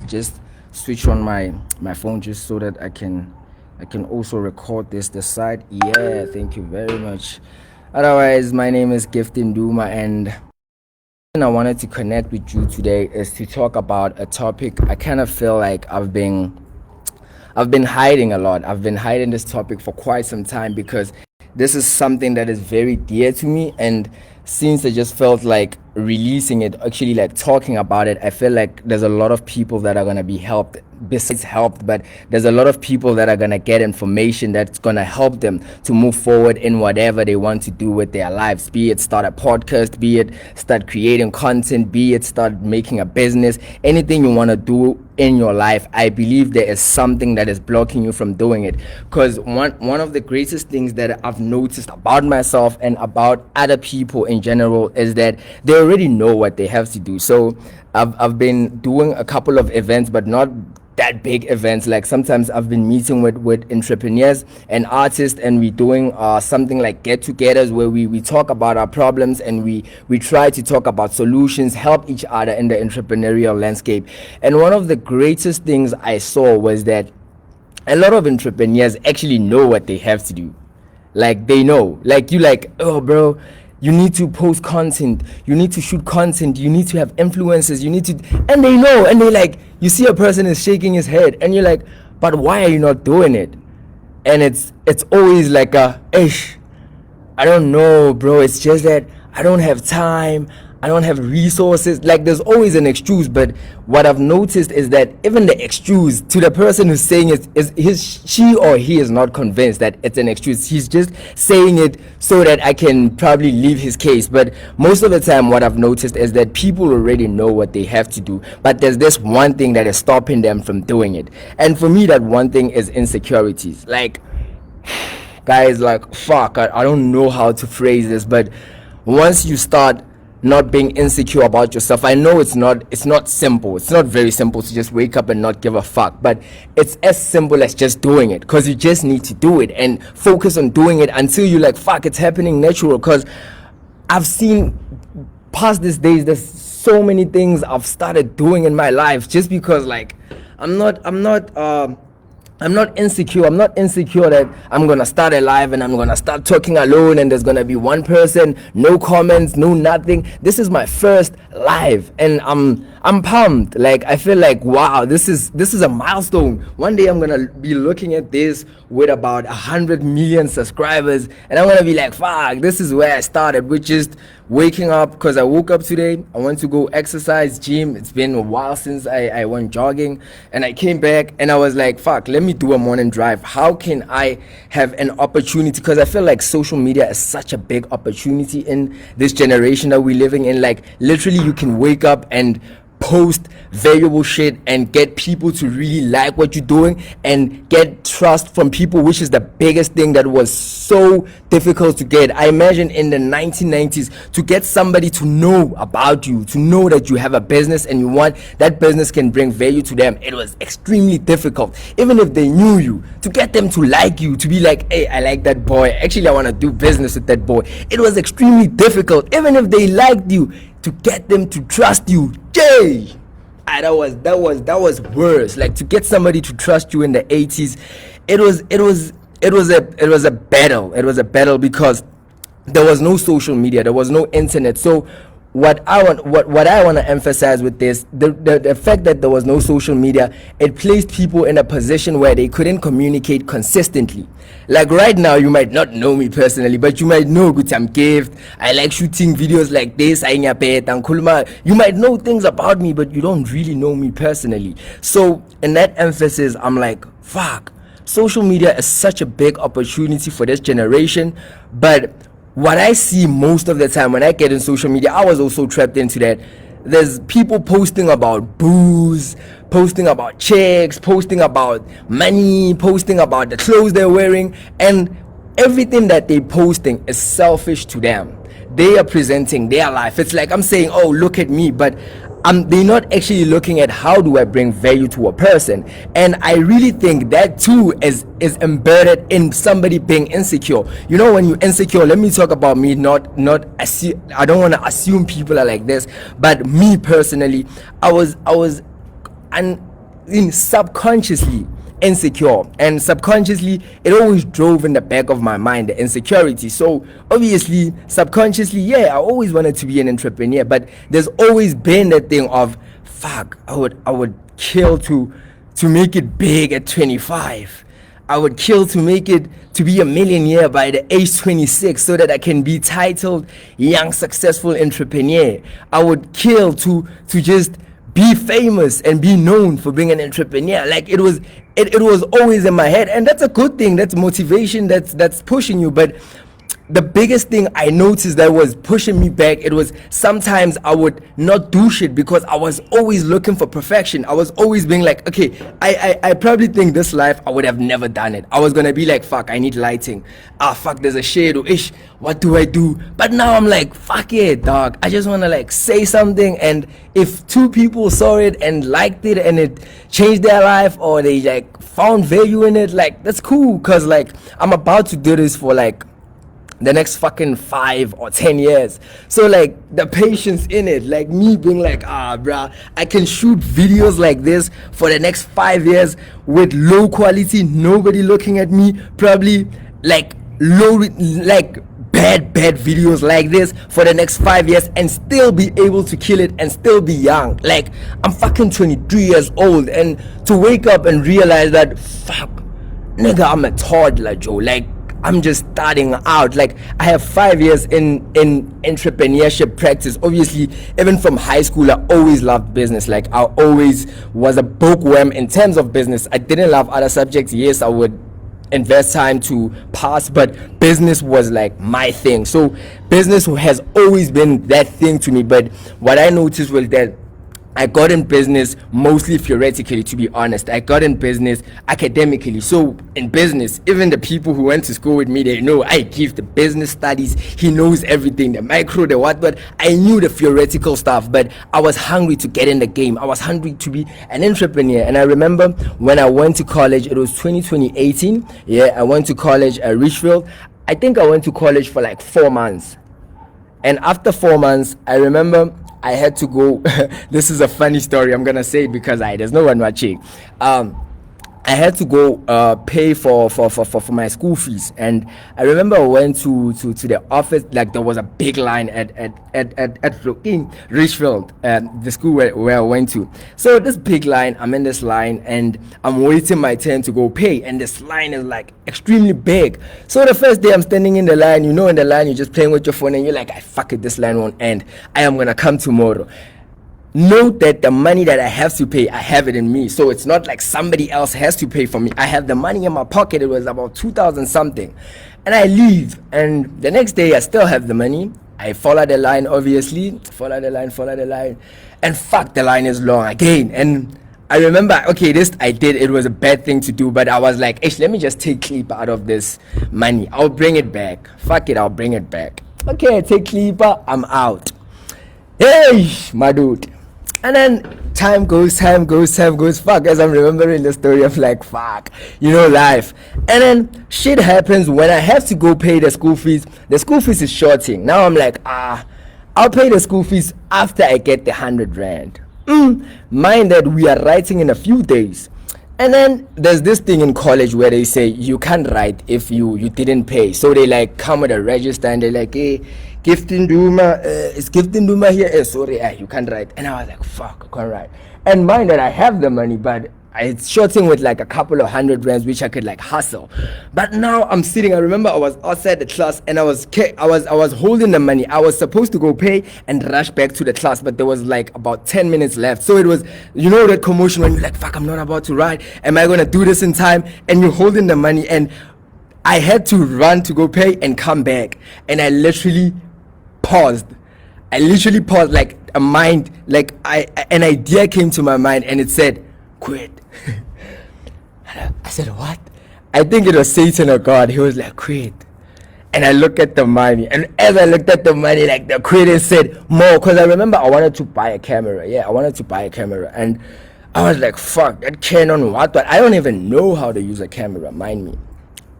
just switch on my phone just so that I can also record this side. Yeah, thank you very much. Otherwise, my name is Giftin Duma, and I wanted to connect with you today is to talk about a topic I kind of feel like I've been hiding a lot. I've been hiding this topic for quite some time because this is something that is very dear to me. And since I just felt like releasing it, actually like talking about it, I feel like there's a lot of people that are going to be helped, besides helped, but there's a lot of people that are going to get information that's going to help them to move forward in whatever they want to do with their lives, be it start a podcast, be it start creating content, be it start making a business, anything you want to do in your life. I believe there is something that is blocking you from doing it, because one of the greatest things that I've noticed about myself and about other people in general is that they already know what they have to do. So I've been doing a couple of events, but not that big events. Like sometimes I've been meeting with entrepreneurs and artists, and we're doing something like get-togethers where we talk about our problems, and we try to talk about solutions, help each other in the entrepreneurial landscape. And one of the greatest things I saw was that a lot of entrepreneurs actually know what they have to do. Like they know, like you like, oh bro, you need to post content, you need to shoot content, you need to have influencers, you need to, and they know, and they like, you see a person is shaking his head, and you're like, but why are you not doing it? And it's always like I don't know, bro, it's just that I don't have time, I don't have resources. Like there's always an excuse. But what I've noticed is that even the excuse to the person who's saying it she or he is not convinced that it's an excuse. He's just saying it so that I can probably leave his case. But most of the time what I've noticed is that people already know what they have to do, but there's this one thing that is stopping them from doing it. And for me, that one thing is insecurities. Like, guys, like, fuck, I don't know how to phrase this, but once you start not being insecure about yourself, I know it's not simple, it's not very simple to just wake up and not give a fuck, but it's as simple as just doing it, because you just need to do it and focus on doing it until you like, fuck, it's happening natural. Because I've seen past these days, there's so many things I've started doing in my life just because like I'm not insecure. I'm not insecure that I'm gonna start a live and I'm gonna start talking alone and there's gonna be one person, no comments, no nothing. This is my first live and I'm pumped. Like I feel like, wow, this is a milestone. One day I'm gonna be looking at this with about 100 million subscribers and I'm gonna be like, fuck, this is where I started, which is waking up. Because I woke up today, I went to go exercise, gym. It's been a while since I went jogging, and I came back and I was like, fuck, let me do a morning drive. How can I have an opportunity? Because I feel like social media is such a big opportunity in this generation that we're living in. Like literally you can wake up and post valuable shit and get people to really like what you're doing and get trust from people, which is the biggest thing that was so difficult to get. I imagine in the 1990s, to get somebody to know about you, to know that you have a business and you want that business can bring value to them, it was extremely difficult. Even if they knew you, to get them to like you, to be like, hey, I like that boy, actually I want to do business with that boy, it was extremely difficult. Even if they liked you, to get them to trust you, yay! That was worse. Like to get somebody to trust you in the 80s, it was a battle. It was a battle because there was no social media, there was no internet. So what I want to emphasize with this, the fact that there was no social media, it placed people in a position where they couldn't communicate consistently. Like right now, you might not know me personally, but you might know good I'm gift. I like shooting videos like this. You might know things about me, but you don't really know me personally. So in that emphasis, I'm like, fuck, social media is such a big opportunity for this generation. But what I see most of the time when I get in social media, I was also trapped into that. There's people posting about booze, posting about chicks, posting about money, posting about the clothes they're wearing, and everything that they're posting is selfish to them. They are presenting their life. It's like I'm saying, oh, look at me, but they're not actually looking at how do I bring value to a person. And I really think that too is embedded in somebody being insecure. You know, when you're insecure, let me talk about me, not I don't want to assume people are like this, but me personally, I was subconsciously insecure, and subconsciously it always drove in the back of my mind the insecurity. So obviously subconsciously, yeah, I always wanted to be an entrepreneur, but there's always been that thing of fuck, I would kill to make it big at 25. I would kill to make it to be a millionaire by the age 26 so that I can be titled young successful entrepreneur. I would kill to just be famous and be known for being an entrepreneur. Like it was always in my head, and that's a good thing. That's motivation, that's pushing you. But the biggest thing I noticed that was pushing me back, it was sometimes I would not do shit because I was always looking for perfection. I was always being like, okay, I probably think this life I would have never done it. I was gonna be like, fuck, I need lighting. Fuck, there's a shade, or ish, what do I do? But now I'm like, fuck it, dog. I just wanna like say something, and if 2 people saw it and liked it and it changed their life, or they like found value in it, like that's cool. Cause like I'm about to do this for like the next fucking 5 or 10 years. So like the patience in it, like me being like, bruh, I can shoot videos like this for the next 5 years with low quality, nobody looking at me, probably like bad videos like this for the next 5 years, and still be able to kill it and still be young. Like I'm fucking 23 years old, and to wake up and realize that, fuck, nigga, I'm a toddler, Joe. Like I'm just starting out. Like I have 5 years in entrepreneurship practice. Obviously, even from high school, I always loved business. Like I always was a bookworm in terms of business. I didn't love other subjects. Yes, I would invest time to pass, but business was like my thing. So business has always been that thing to me. But what I noticed was that I got in business mostly theoretically, to be honest. I got in business academically. So in business, even the people who went to school with me, they know I give the business studies. He knows everything, the micro, the what, but I knew the theoretical stuff. But I was hungry to get in the game. I was hungry to be an entrepreneur. And I remember when I went to college, it was 2018. Yeah, I went to college at Richfield. I think I went to college for like 4 months. And after 4 months, I remember I had to go. This is a funny story. I'm gonna say it because there's no one watching. I had to go pay for my school fees, and I remember I went to the office. Like there was a big line at Richfield, the school where I went to. So this big line, I'm in this line, and I'm waiting my turn to go pay, and this line is like extremely big. So the first day I'm standing in the line, in the line you're just playing with your phone, and you're like, I fuck it, this line won't end. I am gonna come tomorrow. Note that the money that I have to pay, I have it in me. So it's not like somebody else has to pay for me. I have the money in my pocket. It was about 2,000 something. And I leave. And the next day I still have the money. I follow the line, obviously. Follow the line. And fuck, the line is long again. And I remember, okay, this I did. It was a bad thing to do. But I was like, let me just take Clipper out of this money. I'll bring it back. Fuck it, I'll bring it back. Okay, I take Clipper. I'm out. Hey, my dude. And then time goes. Fuck, as I'm remembering the story of like, fuck, life. And then shit happens when I have to go pay the school fees. The school fees is shorting. Now I'm like, I'll pay the school fees after I get the 100 rand. Mind that we are writing in a few days. And then there's this thing in college where they say you can't write if you didn't pay. So they like come with a register and they're like, hey, Gifting Duma, is Gifting Duma here? Sorry, you can't write. And I was like, fuck, I can't write. And mind that I have the money, but it's shorting with like a couple of 100 rands, which I could like hustle. But now I'm sitting. I remember I was outside the class and I was holding the money. I was supposed to go pay and rush back to the class, but there was like about 10 minutes left. So it was, that commotion when you're like, fuck, I'm not about to write. Am I gonna do this in time? And you're holding the money, and I had to run to go pay and come back. And I literally paused. Like a mind, like an idea came to my mind and it said, quit. I said, what? I think it was Satan or God. He was like, quit. And I looked at the money, and as I looked at the money, like the creator said more, because I remember I wanted to buy a camera. And I was like, fuck, that Canon what? I don't even know how to use a camera, mind me.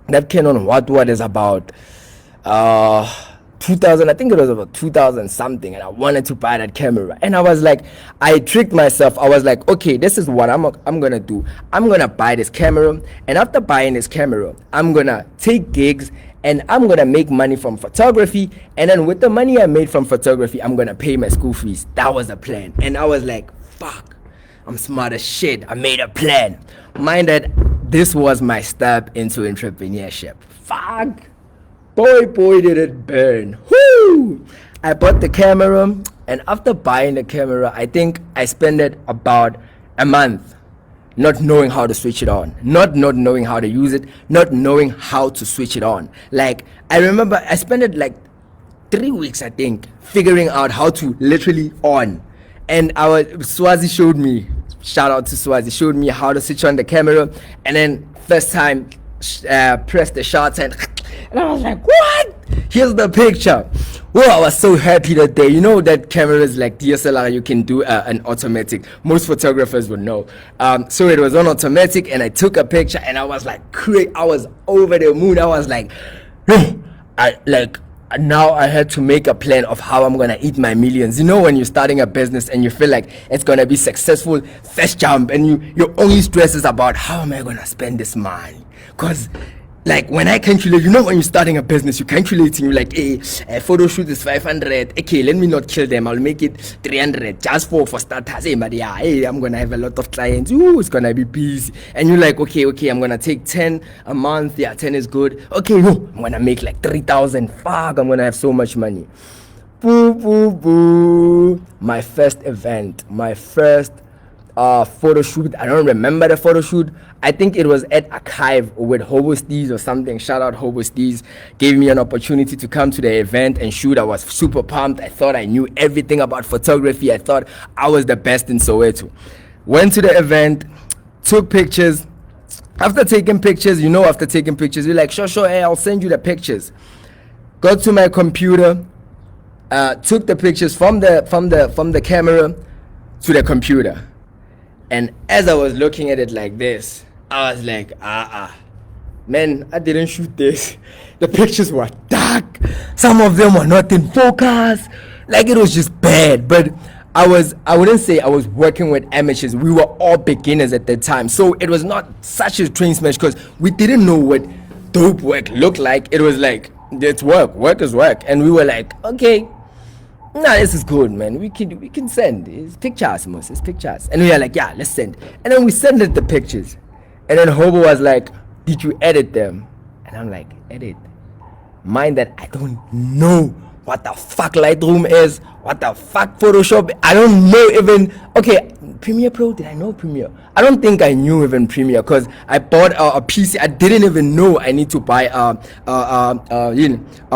That Canon what is about 2000, I think it was about 2000 something, and I wanted to buy that camera. And I was like, I tricked myself. I was like, okay, this is what I'm gonna do. I'm gonna buy this camera, and after buying this camera, I'm gonna take gigs, and I'm gonna make money from photography, and then with the money I made from photography, I'm gonna pay my school fees. That was the plan. And I was like, fuck, I'm smart as shit. I made a plan. Mind that this was my step into entrepreneurship. Fuck. Boy, did it burn. Whoo! I bought the camera, and after buying the camera, I think I spent it about a month not knowing how to switch it on, not knowing how to use it, not knowing how to switch it on. Like, I remember I spent it like 3 weeks, I think, figuring out how to literally on. And Swazi showed me, shout out to Swazi, showed me how to switch on the camera, and then first time press the shots, and I was like, what? Here's the picture. Well, I was so happy that day. You know that cameras like DSLR, you can do an automatic. Most photographers would know. So it was on automatic, and I took a picture, and I was like, I was over the moon. I was like, now I had to make a plan of how I'm gonna eat my millions. You know, when you're starting a business and you feel like it's gonna be successful, first jump, and your only stress is about how am I gonna spend this money? Cause like when I calculate, you know, when you're starting a business, you're calculating, you're like, hey, a photo shoot is 500. Okay, let me not kill them. I'll make it 300 just for starters. Hey, but yeah, hey, I'm going to have a lot of clients. Ooh, it's going to be busy. And you're like, okay, I'm going to take 10 a month. Yeah, 10 is good. Okay, no, I'm going to make like 3,000. Fuck, I'm going to have so much money. Boo. My first event, my first photo shoot. I don't remember the photo shoot. I think it was at Archive with Hobo Steez or something. Shout out Hobo Steez. Gave me an opportunity to come to the event and shoot. I was super pumped. I thought I knew everything about photography. I thought I was the best in Soweto. Went to the event, took pictures. After taking pictures, you're like, sure, hey, I'll send you the pictures. Got to my computer, took the pictures from the camera to the computer. And as I was looking at it like this, I was like, man, I didn't shoot this. The pictures were dark. Some of them were not in focus. Like, it was just bad. But I wouldn't say I was working with amateurs. We were all beginners at that time. So it was not such a train smash because we didn't know what dope work looked like. It was like, it's work. Work is work. And we were like, okay, this is good, man. We can send. It's pictures, Moses. It's pictures. And we are like, yeah, let's send. And then we sent it the pictures. And then Hobo was like, did you edit them? And I'm like, edit? Mind that I don't know what the fuck Lightroom is, what the fuck Photoshop. I don't know even. Okay, Premiere Pro. Did I know Premiere? I don't think I knew even Premiere because I bought a PC. I didn't even know I need to buy a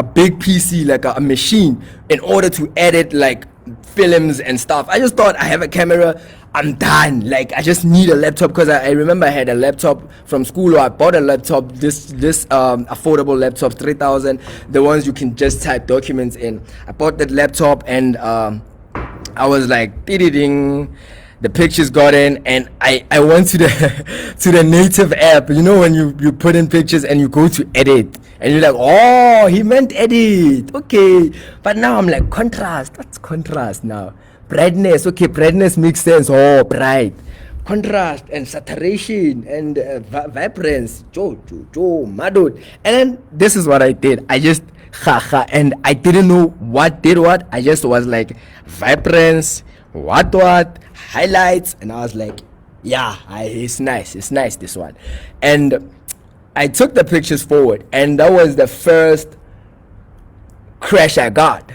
big PC, like a machine, in order to edit like films and stuff. I just thought I have a camera, I'm done. Like, I just need a laptop because I remember I had a laptop from school, or I bought a laptop, this affordable laptop, 3,000, the ones you can just type documents in. I bought that laptop, and I was like, editing. The pictures got in, and I went to the native app. You know, when you put in pictures and you go to edit, and you're like, oh, he meant edit. Okay. But now I'm like, contrast. What's contrast now? Brightness. Okay, brightness makes sense. Oh, bright. Contrast and saturation and vibrance. Madod. And then this is what I did. I just and I didn't know what did what. I just was like, vibrance, what highlights, and I was like, yeah, it's nice, this one. And I took the pictures forward, and that was the first crash I got.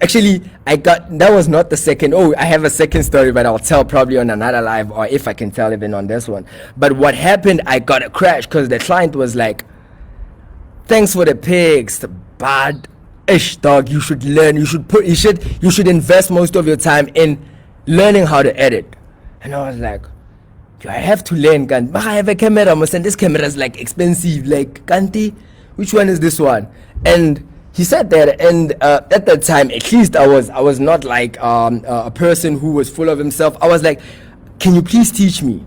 Actually, that was not the second. I have a second story, but I'll tell probably on another live, or if I can tell even on this one. But what happened, I got a crash because the client was like, thanks for the pics, but dog, you should learn, you should invest most of your time in learning how to edit. And I was like, I have to learn, but I have a camera, and this camera is like expensive, like, Kanti, which one is this one? And he said that, and at that time, at least I was not like a person who was full of himself. I was like, can you please teach me?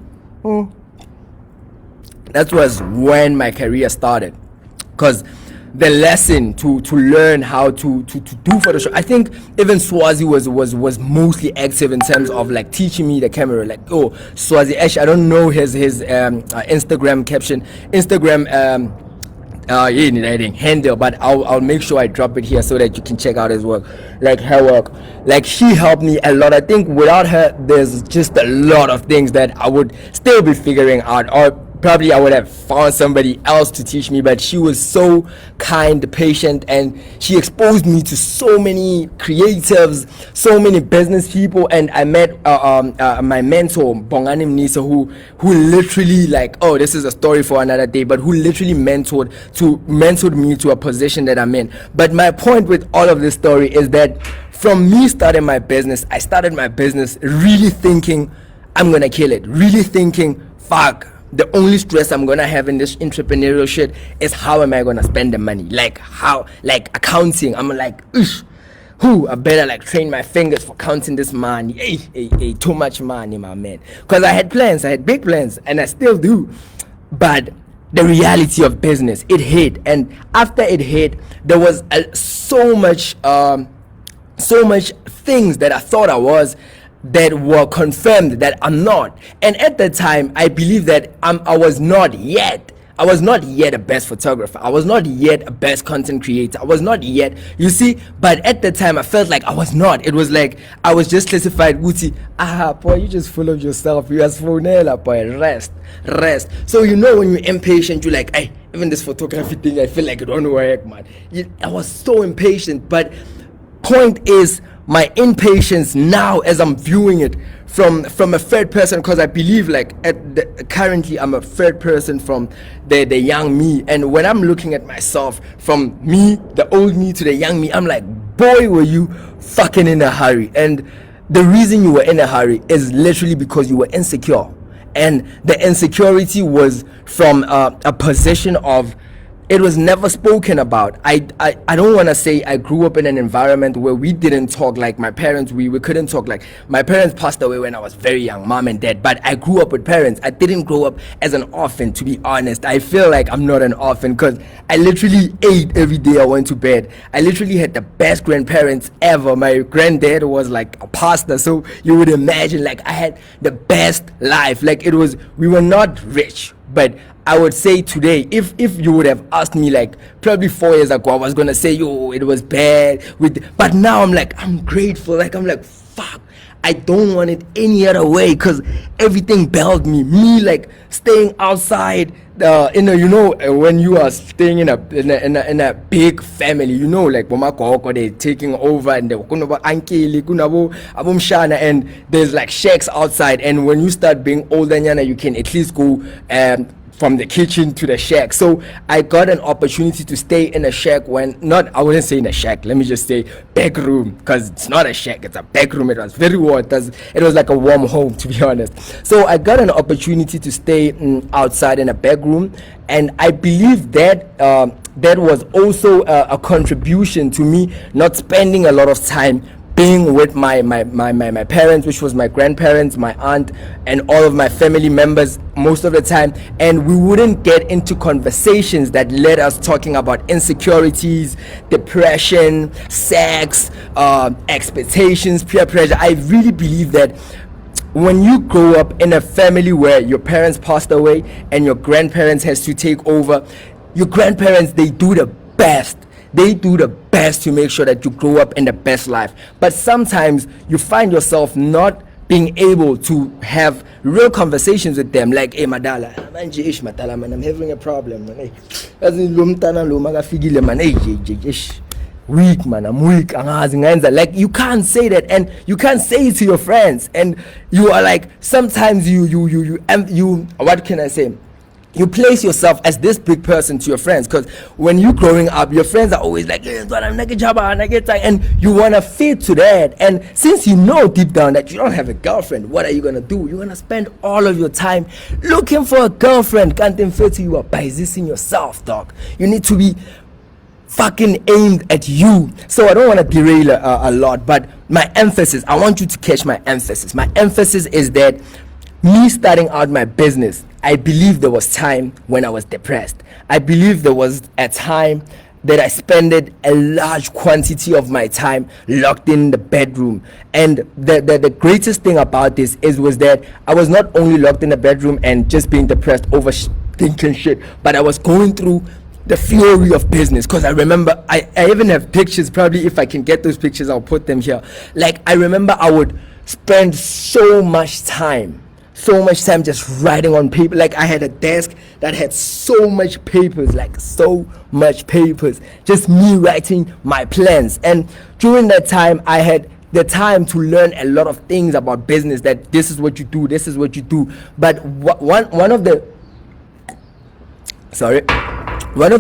That was when my career started, because the lesson to learn how to do Photoshop. I think even Swazi was mostly active in terms of like teaching me the camera. Like, oh, Swazi Ash, I don't know his Instagram caption, handle, but I'll make sure I drop it here so that you can check out his work, like her work. Like, she helped me a lot. I think without her, there's just a lot of things that I would still be figuring out, or probably I would have found somebody else to teach me. But she was so kind, patient, and she exposed me to so many creatives, so many business people. And I met my mentor Bongani Mnisa, who literally, like, oh, this is a story for another day, but who literally mentored me to a position that I'm in. But my point with all of this story is that from me starting my business, I started my business really thinking I'm gonna kill it, really thinking, fuck, the only stress I'm gonna have in this entrepreneurial shit is how am I gonna spend the money, like how, like accounting. I'm like, I better like train my fingers for counting this money. Hey, too much money, my man. Because I had plans, I had big plans, and I still do. But the reality of business, it hit, and after it hit, there was so much things that I thought I was, that were confirmed that I'm not. And at the time, I believe that I was not yet a best photographer. I was not yet a best content creator. I was not yet, you see. But at the time, I felt like I was not. It was like I was just classified, Gucci. Boy, you just full of yourself. You as phonella, boy. Rest. So when you're impatient, you're like, hey, even this photography thing, I feel like it don't work, man. I was so impatient. But point is, my impatience now, as I'm viewing it from a third person, because I believe like currently I'm a third person from the young me, and when I'm looking at myself from me, the old me, to the young me, I'm like, boy, were you fucking in a hurry. And the reason you were in a hurry is literally because you were insecure, and the insecurity was from a position of, it was never spoken about. I don't want to say I grew up in an environment where we didn't talk. Like my parents, we couldn't talk. Like my parents passed away when I was very young, mom and dad, but I grew up with parents. I didn't grow up as an orphan, to be honest. I feel like I'm not an orphan because I literally ate every day I went to bed. I literally had the best grandparents ever. My granddad was like a pastor, so you would imagine like I had the best life. Like we were not rich, but I would say today, if you would have asked me like probably 4 years ago, I was gonna say, yo, it was bad but now I'm like, I'm grateful. Like I'm like, fuck, I don't want it any other way, because everything bailed me like staying outside when you are staying in a big family, like bomakoko, they're taking over, and and there's like shacks outside, and when you start being older, you can at least go from the kitchen to the shack. So I got an opportunity to stay in a shack I wouldn't say in a shack, let me just say back room, because it's not a shack, it's a back room. It was very warm. It was like a warm home, to be honest. So I got an opportunity to stay outside in a back room, and I believe that that was also a contribution to me not spending a lot of time being with my parents, which was my grandparents, my aunt, and all of my family members most of the time. And we wouldn't get into conversations that led us talking about insecurities, depression, sex, expectations, peer pressure. I really believe that when you grow up in a family where your parents passed away and your grandparents has to take over, your grandparents, they do the best to make sure that you grow up in the best life. But sometimes you find yourself not being able to have real conversations with them, like, hey madala, man, I'm having a problem, man. Weak, man, I'm weak. Like, you can't say that, and you can't say it to your friends, and you are like, sometimes you what can I say, you place yourself as this big person to your friends, because when you're growing up, your friends are always like, and you want to fit to that. And since you know deep down that you don't have a girlfriend, what are you going to do? You're going to spend all of your time looking for a girlfriend. Can't fit to you are biasing yourself, dog. You need to be fucking aimed at you. So I don't want to derail a lot, but my emphasis, I want you to catch my emphasis. My emphasis is that me starting out my business, I believe there was time when I was depressed. I believe there was a time that I spent a large quantity of my time locked in the bedroom. And the greatest thing about this was that I was not only locked in the bedroom and just being depressed over thinking shit, but I was going through the fury of business. Because I remember, I even have pictures. Probably if I can get those pictures, I'll put them here. Like, I remember I would spend so much time just writing on paper. Like, I had a desk that had so much papers, just me writing my plans. And during that time, I had the time to learn a lot of things about business, that this is what you do. But one of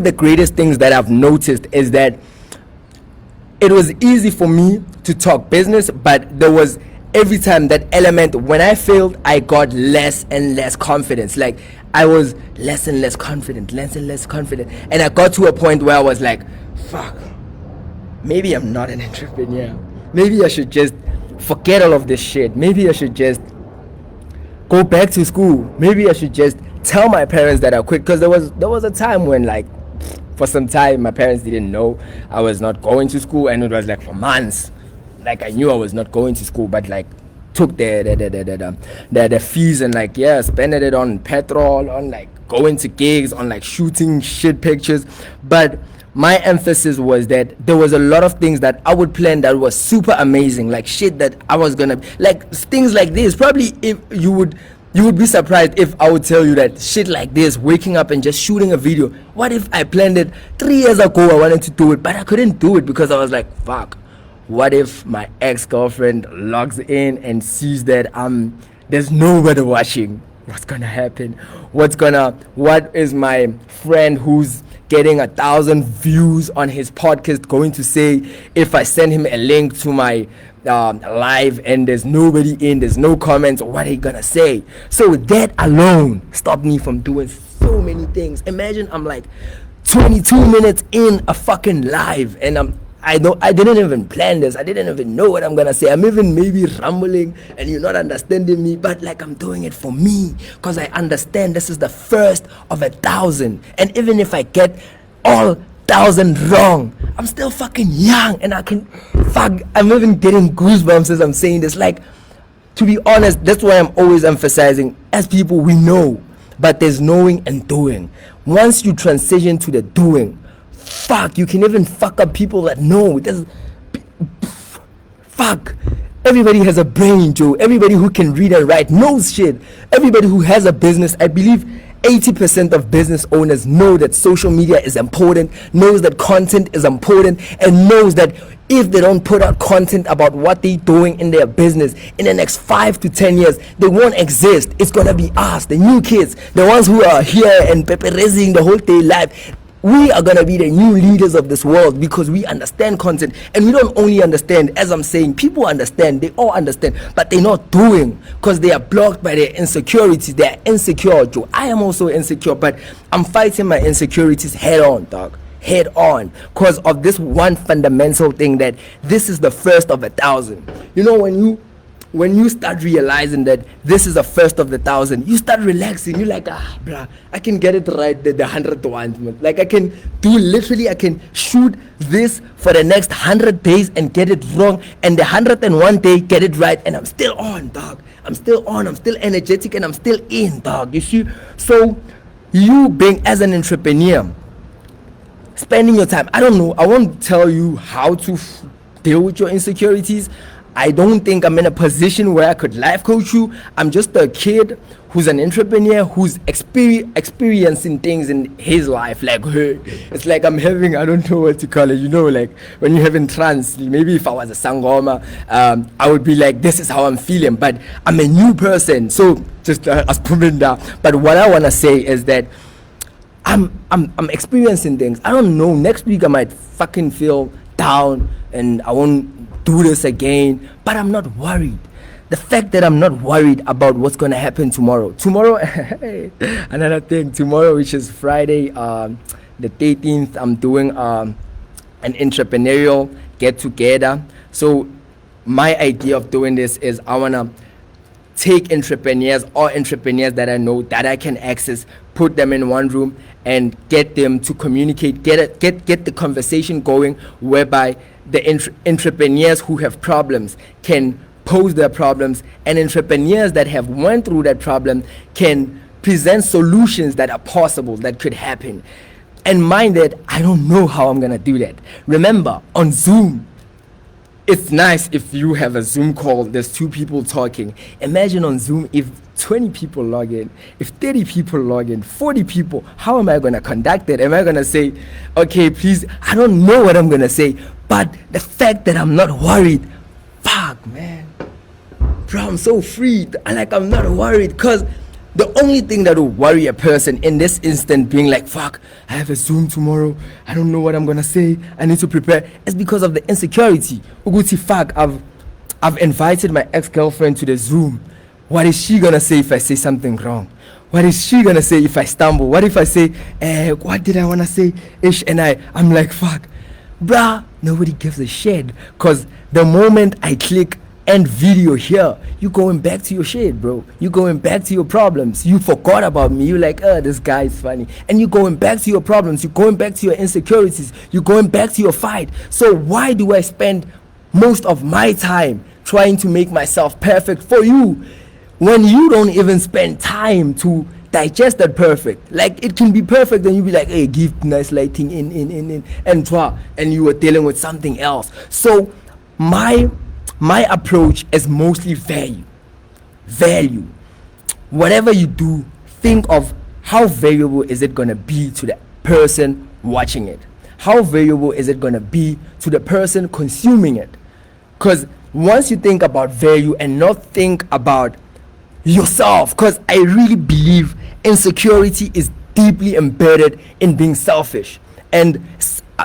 the greatest things that I've noticed is that it was easy for me to talk business, but there was every time that element. When I failed, I got less and less confidence. Like, I was less and less confident, and I got to a point where I was like, fuck, maybe I'm not an entrepreneur. Maybe I should just forget all of this shit. Maybe I should just go back to school. Maybe I should just tell my parents that I quit. Because there was a time when, like, for some time my parents didn't know I was not going to school, and it was like for months, like, I knew I was not going to school, but like took the fees and like, yeah, spending it on petrol, on like going to gigs, on like shooting shit pictures. But my emphasis was that there was a lot of things that I would plan that was super amazing, like shit that I was gonna, like things like this. Probably if you would be surprised if I would tell you that shit like this, waking up and just shooting a video. What if I planned it 3 years ago? I wanted to do it, but I couldn't do it because I was like, fuck. What if my ex-girlfriend logs in and sees that there's nobody watching? What's gonna happen? What is my friend who's getting 1,000 views on his podcast going to say if I send him a link to my live and there's nobody in, there's no comments? What are you gonna say? So that alone stopped me from doing so many things. Imagine I'm like 22 minutes in a fucking live, and I didn't even plan this. I didn't even know what I'm gonna say. I'm even maybe rambling and you're not understanding me, but like, I'm doing it for me because I understand this is the first of 1,000. And even if I get all 1,000 wrong, I'm still fucking young, and I'm even getting goosebumps as I'm saying this. Like, to be honest, that's why I'm always emphasizing, as people, we know, but there's knowing and doing. Once you transition to the doing, fuck, you can even fuck up people that know. Fuck. Everybody has a brain, Joe. Everybody who can read and write knows shit. Everybody who has a business, I believe 80% of business owners know that social media is important, knows that content is important, and knows that if they don't put out content about what they're doing in their business in the next 5 to 10 years, they won't exist. It's gonna be us, the new kids, the ones who are here and raising the whole day life. We are gonna be the new leaders of this world because we understand content. And we don't only understand, as I'm saying, people understand, they all understand, but they're not doing because they are blocked by their insecurities. They are insecure, Joe. I am also insecure, but I'm fighting my insecurities head on, dog. Head on, because of this one fundamental thing, that this is the first of 1,000. You know, when you start realizing that this is the first of the 1,000, you start relaxing. You're like, bruh, I can get it right the 100th one. Like, I can shoot this for the next 100 days and get it wrong, and the 101 day get it right, and I'm still on, dog. I'm still on, I'm still energetic, and I'm still in, dog. You see? So, you being as an entrepreneur, spending your time, I don't know, I won't tell you how to deal with your insecurities. I don't think I'm in a position where I could life coach you. I'm just a kid who's an entrepreneur who's experiencing things in his life. Like, it's like I'm having, I don't know what to call it, you know, like when you're having trance. Maybe if I was a sangoma, I would be like, this is how I'm feeling, but I'm a new person. So just as Puminda. But what I want to say is that I'm experiencing things. I don't know, next week I might fucking feel down and I won't do this again, but I'm not worried. The fact that I'm not worried about what's going to happen tomorrow, another thing, tomorrow, which is Friday, the 13th, I'm doing an entrepreneurial get together. So my idea of doing this is I want to take entrepreneurs or entrepreneurs that I know that I can access, put them in one room and get them to communicate, get the conversation going, whereby the entrepreneurs who have problems can pose their problems, and entrepreneurs that have went through that problem can present solutions that are possible, that could happen. And mind that I don't know how I'm gonna do that. Remember, on Zoom, it's nice if you have a Zoom call, there's 2 people talking. Imagine on Zoom if 20 people log in, if 30 people log in, 40 people, how am I gonna conduct it? Am I gonna say, okay, please, I don't know what I'm gonna say, but the fact that I'm not worried, fuck, man. Bro, I'm so free. I'm not worried, because the only thing that will worry a person in this instant being like, fuck, I have a Zoom tomorrow, I don't know what I'm gonna say, I need to prepare, is because of the insecurity. Uguti, fuck, I've invited my ex-girlfriend to the Zoom. What is she gonna say if I say something wrong? What is she gonna say if I stumble? What if I say, what did I wanna say? Ish, and I'm like, fuck. Bruh, nobody gives a shit, because the moment I click end video here, you going back to your shit, bro. You going back to your problems. You forgot about me. You like, oh, this guy is funny. And you going back to your problems. You going back to your insecurities. You going back to your fight. So why do I spend most of my time trying to make myself perfect for you when you don't even spend time to digest that perfect? Like, it can be perfect and you be like, hey, give nice lighting in and you were dealing with something else. So my approach is mostly value. Whatever you do, think of how valuable is it going to be to the person watching it. How valuable is it going to be to the person consuming it? Because once you think about value and not think about yourself, because I really believe insecurity is deeply embedded in being selfish. And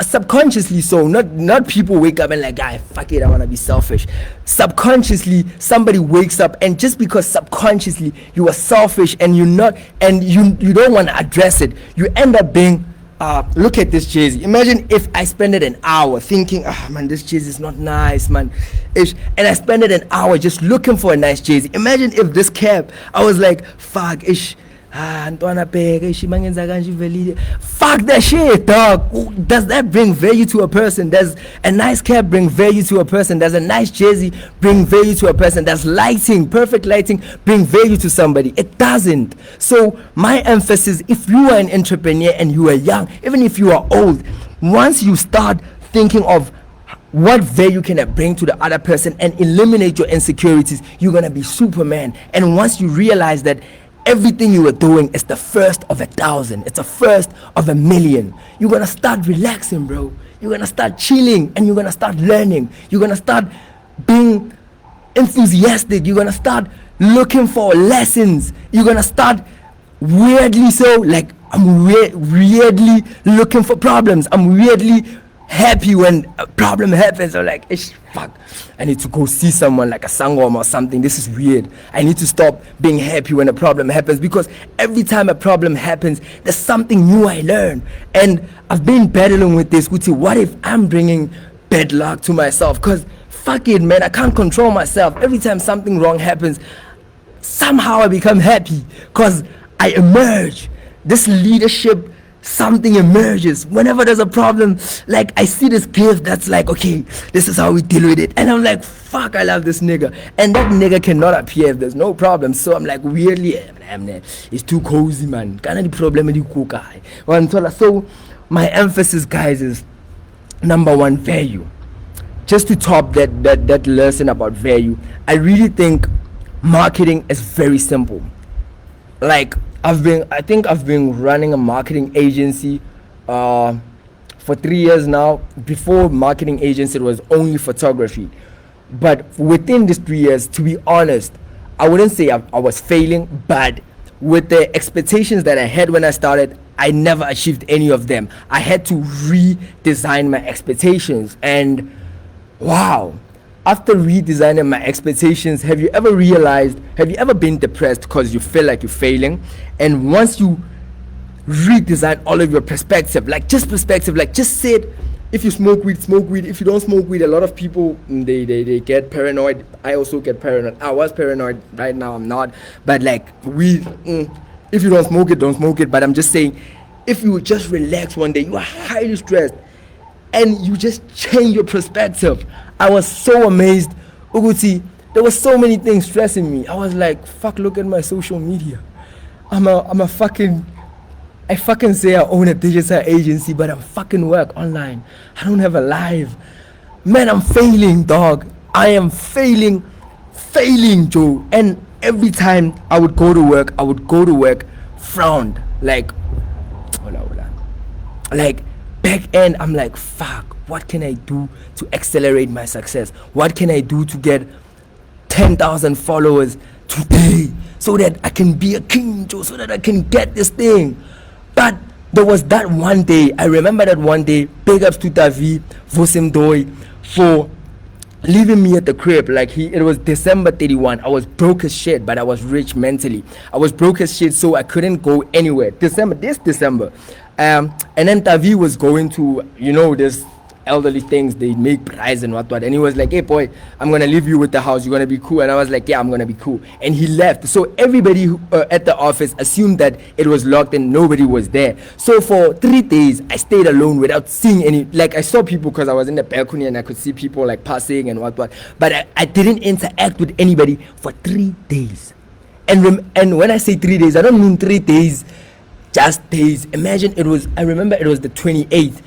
subconsciously, so not people wake up and like, ah, fuck it, I want to be selfish. Subconsciously, somebody wakes up, and just because subconsciously you are selfish and you're not, and you don't want to address it, you end up being, look at this jersey. Imagine if I spend it an hour thinking, man, this jersey is not nice, man, ish, and I spend it an hour just looking for a nice jersey. Imagine if this cap, I was like, fuck, ish, fuck that shit, dog. Does that bring value to a person? Does a nice cap bring value to a person? Does a nice jersey bring value to a person? Does lighting, perfect lighting, bring value to somebody? It doesn't. So my emphasis, if you are an entrepreneur and you are young, even if you are old, once you start thinking of what value can I bring to the other person and eliminate your insecurities, you're gonna be Superman. And once you realize that everything you are doing is the first of 1,000, it's the first of 1,000,000, you're gonna start relaxing, bro. You're gonna start chilling, and you're gonna start learning. You're gonna start being enthusiastic. You're gonna start looking for lessons. You're gonna start weirdly so, like, I'm weirdly looking for problems. I'm weirdly happy when a problem happens. I'm like, fuck, I need to go see someone, like a sangoma or something. This is weird. I need to stop being happy when a problem happens, because every time a problem happens, there's something new I learn. And I've been battling with this. What if I'm bringing bad luck to myself? Because fuck it, man, I can't control myself. Every time something wrong happens, somehow I become happy because I emerge. This leadership, something emerges whenever there's a problem. Like, I see this gift that's like, okay, this is how we deal with it, and I'm like, fuck, I love this nigga, and that nigga cannot appear if there's no problem. So I'm like, weirdly, it's too cozy, man. So my emphasis, guys, is number one, value. Just to top that lesson about value, I really think marketing is very simple. Like, I've been running a marketing agency for 3 years now. Before marketing agency, it was only photography. But within these 3 years, to be honest, I wouldn't say I was failing, but with the expectations that I had when I started, I never achieved any of them. I had to redesign my expectations, and wow. After redesigning my expectations, have you ever been depressed because you feel like you're failing? And once you redesign all of your perspective, like just say it, if you smoke weed, smoke weed. If you don't smoke weed, a lot of people they get paranoid. I also get paranoid. I was paranoid. Right now I'm not. But like weed, if you don't smoke it, don't smoke it. But I'm just saying, if you just relax one day, you are highly stressed, and you just change your perspective. I was so amazed, Uguti. There were so many things stressing me. I was like, fuck, look at my social media. I fucking say I own a digital agency, but I'm fucking work online. I don't have a life. Man, I'm failing, dog. I am failing, Joe. And every time I would go to work, frowned. Like, like, back end, I'm like, fuck, what can I do to accelerate my success? What can I do to get 10,000 followers today so that I can be a king, Joe, so that I can get this thing? But there was that one day, I remember that one day, big ups to Davi Vosimdoi for leaving me at the crib. Like it was December 31. I was broke as shit, but I was rich mentally. I was broke as shit, so I couldn't go anywhere. This December. And then Davi was going to, this elderly things, they make prize and what, and he was like, hey boy, I'm gonna leave you with the house, you're gonna be cool. And I was like, yeah, I'm gonna be cool. And he left. So everybody at the office assumed that it was locked and nobody was there. So for 3 days I stayed alone without seeing any, like I saw people because I was in the balcony and I could see people like passing and what, but I didn't interact with anybody for 3 days. And when I say 3 days, I don't mean 3 days just days. Imagine I remember it was the 28th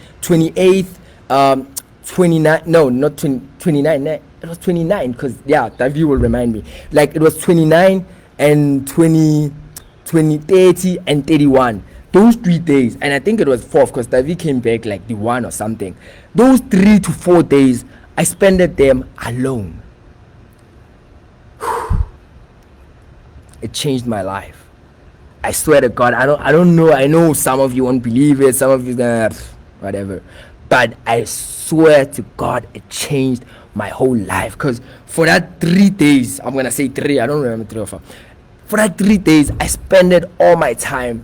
29, no, not 20, 29, it was 29, because Davi will remind me, like it was 29 and 20, 30 and 31, those 3 days. And I think it was 4th because Davi came back like the 1 or something. Those 3 to 4 days I spent them alone. It changed my life. I swear to God. I don't know. I know some of you won't believe it, some of you gonna whatever, but I swear to God, it changed my whole life. Because for that 3 days, I'm gonna say 3, I don't remember 3 or 4. For that 3 days, I spent all my time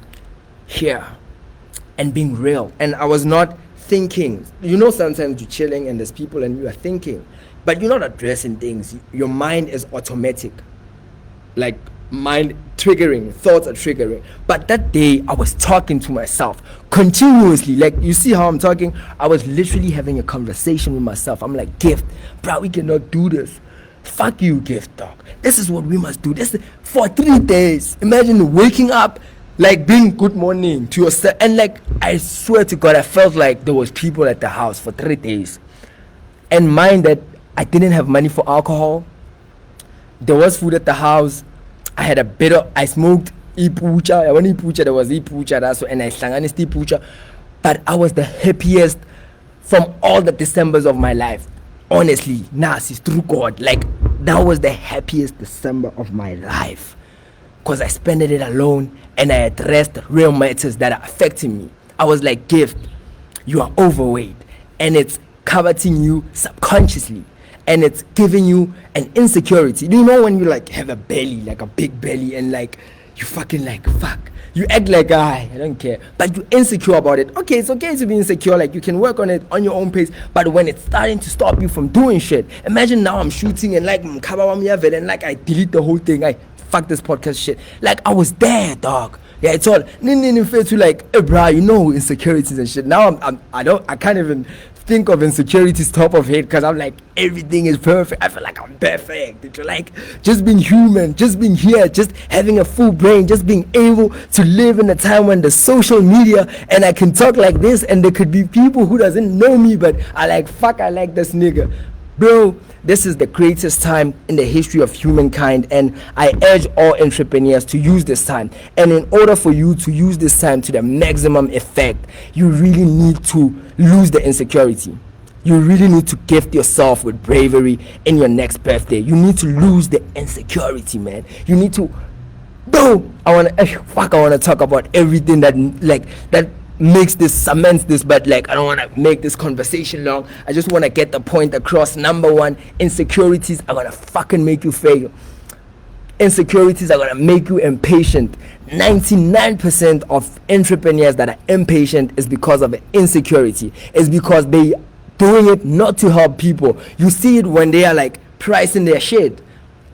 here and being real. And I was not thinking. Sometimes you're chilling and there's people and you are thinking, but you're not addressing things. Your mind is automatic. Like mind triggering, thoughts are triggering. But that day I was talking to myself continuously. Like, you see how I'm talking? I was literally having a conversation with myself. I'm like, Gift, bro, we cannot do this. Fuck you, Gift, dog. This is what we must do. This is for 3 days. Imagine waking up, like being good morning to yourself, and like I swear to God, I felt like there was people at the house for 3 days. And mind that I didn't have money for alcohol. There was food at the house. I smoked ipucha. I went ipucha. There was ipucha. That's and I sanganist ipucha. But I was the happiest from all the Decembers of my life. Honestly, sis, through God, like that was the happiest December of my life, because I spent it alone and I addressed real matters that are affecting me. I was like, Gift, you are overweight and it's coveting you subconsciously. And it's giving you an insecurity. Do you know when you like have a belly, like a big belly, and like you fucking like fuck, you act like I don't care, but you're insecure about it. Okay, it's okay to be insecure. Like you can work on it on your own pace. But when it's starting to stop you from doing shit, imagine now I'm shooting and like and like I delete the whole thing. I fuck this podcast shit. Like I was there, dog. Yeah, it's all to like, hey, bro, insecurities and shit. Now I can't even think of insecurities top of head, because I'm like, everything is perfect. I feel like I'm perfect. It's like just being human, just being here, just having a full brain, just being able to live in a time when there's social media and I can talk like this, and there could be people who doesn't know me, but I like, fuck, I like this nigga. Bro, this is the greatest time in the history of humankind, and I urge all entrepreneurs to use this time. And in order for you to use this time to the maximum effect, you really need to lose the insecurity. You really need to gift yourself with bravery in your next birthday. You need to lose the insecurity, man. You need to, bro, I want to talk about everything that makes this, cements this, but like I don't want to make this conversation long. I just want to get the point across. Number 1, insecurities are gonna fucking make you fail. Insecurities are gonna make you impatient. 99% of entrepreneurs that are impatient is because of an insecurity. It's because they doing it not to help people. You see it when they are like pricing their shit.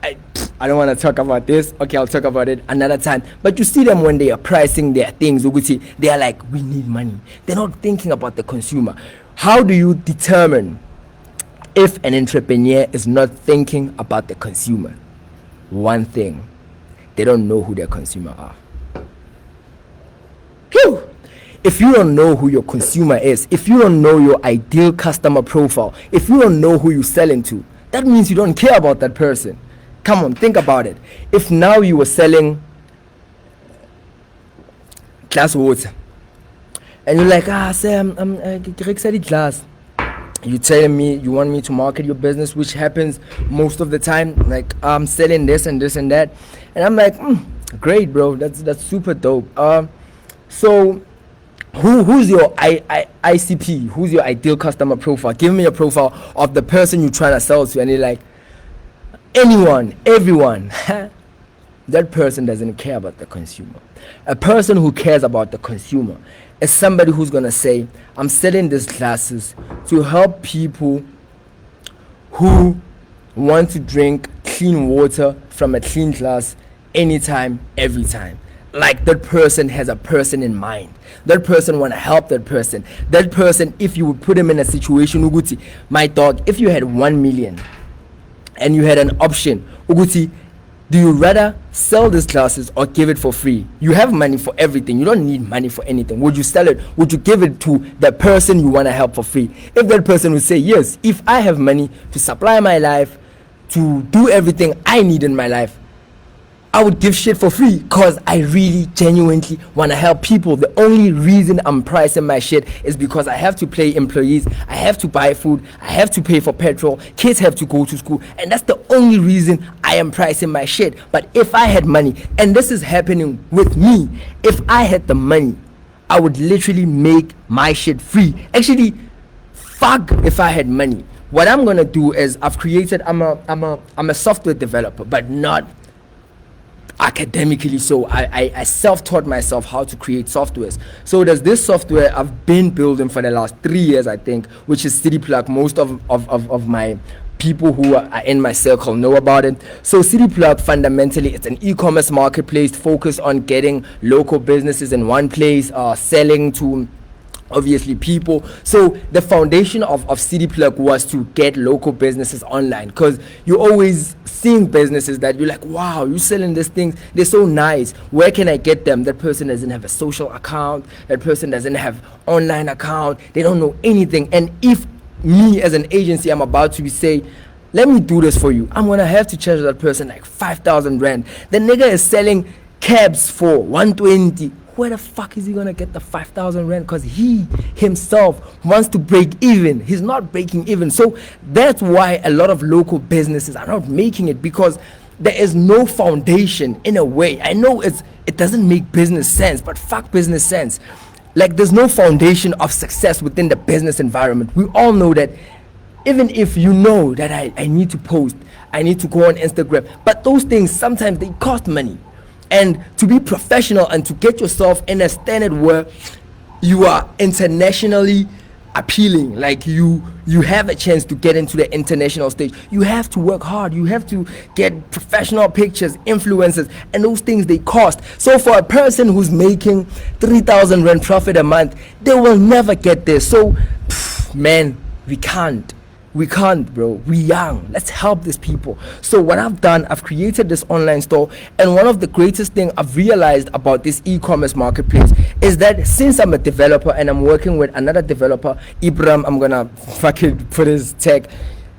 I don't want to talk about this. Okay, I'll talk about it another time. But you see them when they are pricing their things. They are like, we need money. They're not thinking about the consumer. How do you determine if an entrepreneur is not thinking about the consumer? One thing, they don't know who their consumer are. Whew. If you don't know who your consumer is, if you don't know your ideal customer profile, if you don't know who you're selling to, that means you don't care about that person. Come on, think about it. If now you were selling glass water, and you're like, Sam, I'm glass. You telling me you want me to market your business, which happens most of the time. Like, I'm selling this and this and that, and I'm like, great, bro. That's super dope. So who's your ICP? Who's your ideal customer profile? Give me a profile of the person you're trying to sell to, and you're like, anyone, everyone. That person doesn't care about the consumer. A person who cares about the consumer is somebody who's gonna say, I'm selling these glasses to help people who want to drink clean water from a clean glass anytime, every time. Like, that person has a person in mind. That person want to help that person. That person, if you would put him in a situation, Uguti, my dog, if you had 1 million and you had an option, Uguti, do you rather sell these glasses or give it for free? You have money for everything. You don't need money for anything. Would you sell it? Would you give it to the person you want to help for free? If that person would say, yes, if I have money to supply my life, to do everything I need in my life, I would give shit for free because I really genuinely want to help people. The only reason I'm pricing my shit is because I have to pay employees, I have to buy food, I have to pay for petrol, kids have to go to school, and that's the only reason I am pricing my shit. But if I had money, and this is happening with me, if I had the money, I would literally make my shit free. Actually, fuck if I had money. What I'm gonna do is I'm a software developer, but not academically. So I self-taught myself how to create softwares. So there's this software I've been building for the last 3 years, I think, which is CityPlug. Most of my people who are in my circle know about it. So CityPlug, fundamentally, it's an e-commerce marketplace focused on getting local businesses in one place, selling to obviously people. So the foundation of CityPlug was to get local businesses online, because you're always seeing businesses that you're like, wow, you're selling these things, they're so nice, where can I get them? That person doesn't have a social account, that person doesn't have online account, they don't know anything. And if me as an agency, I'm about to say, let me do this for you, I'm gonna have to charge that person like 5,000 rand. The nigga is selling cabs for 120. Where the fuck is he gonna get the 5,000 rand? Because he himself wants to break even. He's not breaking even. So that's why a lot of local businesses are not making it, because there is no foundation in a way. I know it doesn't make business sense, but fuck business sense. Like, there's no foundation of success within the business environment. We all know that. Even if you know that I need to post, I need to go on Instagram, but those things sometimes they cost money. And to be professional and to get yourself in a standard where you are internationally appealing, like you have a chance to get into the international stage, you have to work hard. You have to get professional pictures, influencers, and those things, they cost. So for a person who's making 3,000 rand profit a month, they will never get there. So man, we can't, bro. We young. Let's help these people. So what I've done, I've created this online store, and one of the greatest things I've realized about this e-commerce marketplace is that since I'm a developer and I'm working with another developer, Ibram, I'm gonna fucking put his tag.